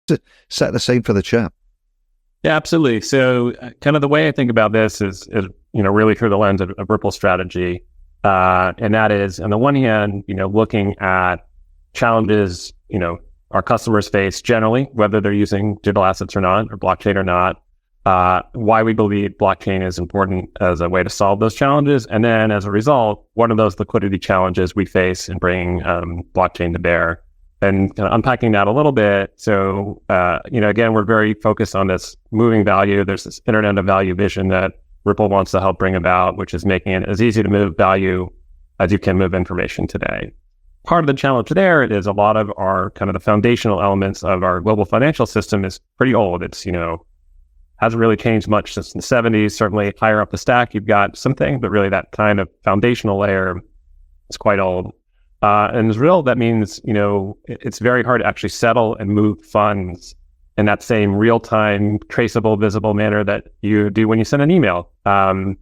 to set the scene for the chat. Yeah, absolutely. So kind of the way I think about this is really through the lens of Ripple strategy. And that is, on the one hand, looking at challenges, our customers face generally, whether they're using digital assets or not, or blockchain or not, why we believe blockchain is important as a way to solve those challenges. And then as a result, what are those liquidity challenges we face in bringing blockchain to bear? And kind of unpacking that a little bit. So, again, we're very focused on this moving value. There's this Internet of Value vision that Ripple wants to help bring about, which is making it as easy to move value as you can move information today. Part of the challenge there is a lot of our kind of the foundational elements of our global financial system is pretty old. It's, hasn't really changed much since the 70s. Certainly higher up the stack, you've got something, but really that kind of foundational layer is quite old. And as a result, that means, it's very hard to actually settle and move funds in that same real-time, traceable, visible manner that you do when you send an email. And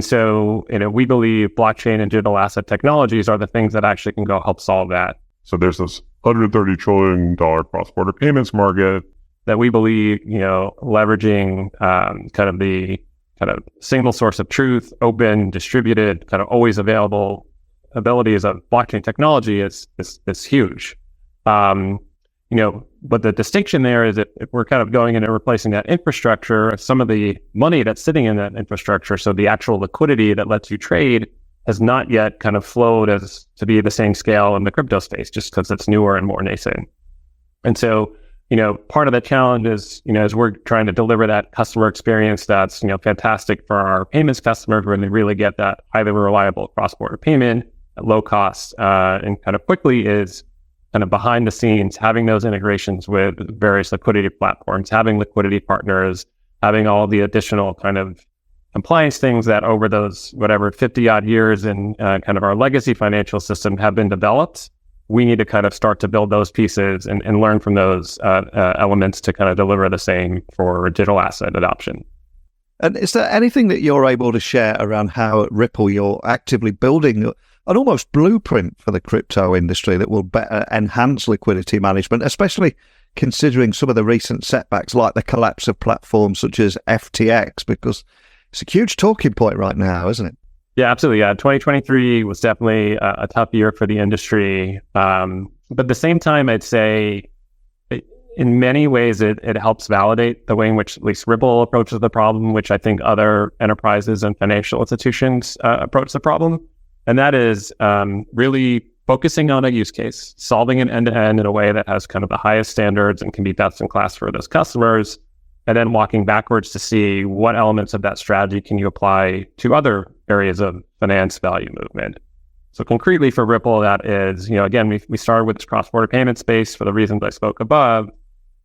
so, we believe blockchain and digital asset technologies are the things that actually can go help solve that. So there's this $130 trillion cross-border payments market that we believe, leveraging kind of the kind of single source of truth, open, distributed, kind of always available abilities of blockchain technology is huge. But the distinction there is that if we're kind of going in and replacing that infrastructure, some of the money that's sitting in that infrastructure, so the actual liquidity that lets you trade, has not yet kind of flowed as to be the same scale in the crypto space, just because it's newer and more nascent. And so, part of the challenge is, as we're trying to deliver that customer experience that's, fantastic for our payments customers, where they really get that highly reliable cross-border payment at low cost and kind of quickly, is kind of behind the scenes, having those integrations with various liquidity platforms, having liquidity partners, having all the additional kind of compliance things that over those, 50 odd years in kind of our legacy financial system have been developed. We need to kind of start to build those pieces and learn from those elements to kind of deliver the same for digital asset adoption. And is there anything that you're able to share around how at Ripple you're actively building an almost blueprint for the crypto industry that will better enhance liquidity management, especially considering some of the recent setbacks like the collapse of platforms such as FTX, because it's a huge talking point right now, isn't it? Yeah, absolutely. Yeah, 2023 was definitely a tough year for the industry. But at the same time, I'd say in many ways, it helps validate the way in which at least Ripple approaches the problem, which I think other enterprises and financial institutions approach the problem. And that is really focusing on a use case, solving it end-to-end in a way that has kind of the highest standards and can be best in class for those customers, and then walking backwards to see what elements of that strategy can you apply to other areas of finance value movement. So concretely for Ripple, that is, again, we started with this cross-border payment space for the reasons I spoke above.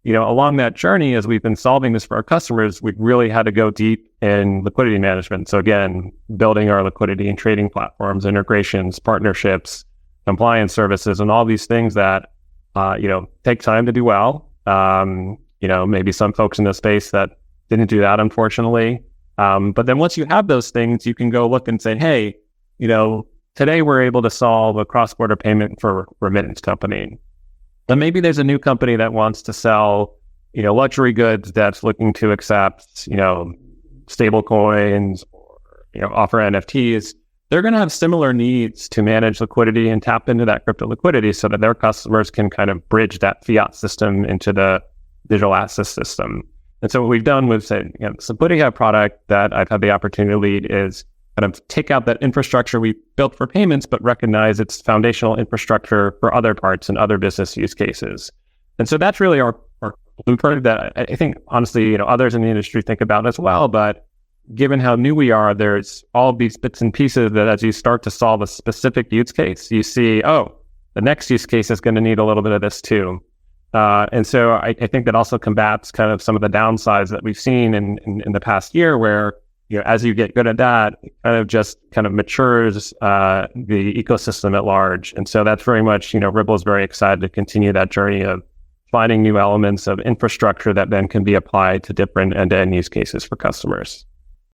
Along that journey, as we've been solving this for our customers, we've really had to go deep in liquidity management. So again, building our liquidity and trading platforms, integrations, partnerships, compliance services, and all these things that, take time to do well. Maybe some folks in the space that didn't do that, unfortunately. But then once you have those things, you can go look and say, hey, today we're able to solve a cross-border payment for a remittance company. But maybe there's a new company that wants to sell, luxury goods that's looking to accept, stable coins or, offer NFTs. They're going to have similar needs to manage liquidity and tap into that crypto liquidity so that their customers can kind of bridge that fiat system into the digital asset system. And so what we've done with, so putting out a product that I've had the opportunity to lead is kind of take out that infrastructure we built for payments, but recognize its foundational infrastructure for other parts and other business use cases. And so that's really our blueprint that I think, honestly, others in the industry think about as well. But given how new we are, there's all these bits and pieces that as you start to solve a specific use case, you see, the next use case is going to need a little bit of this too. And so I think that also combats kind of some of the downsides that we've seen in the past year where, as you get good at that, it kind of matures the ecosystem at large. And so that's very much, Ripple is very excited to continue that journey of finding new elements of infrastructure that then can be applied to different end-to-end use cases for customers.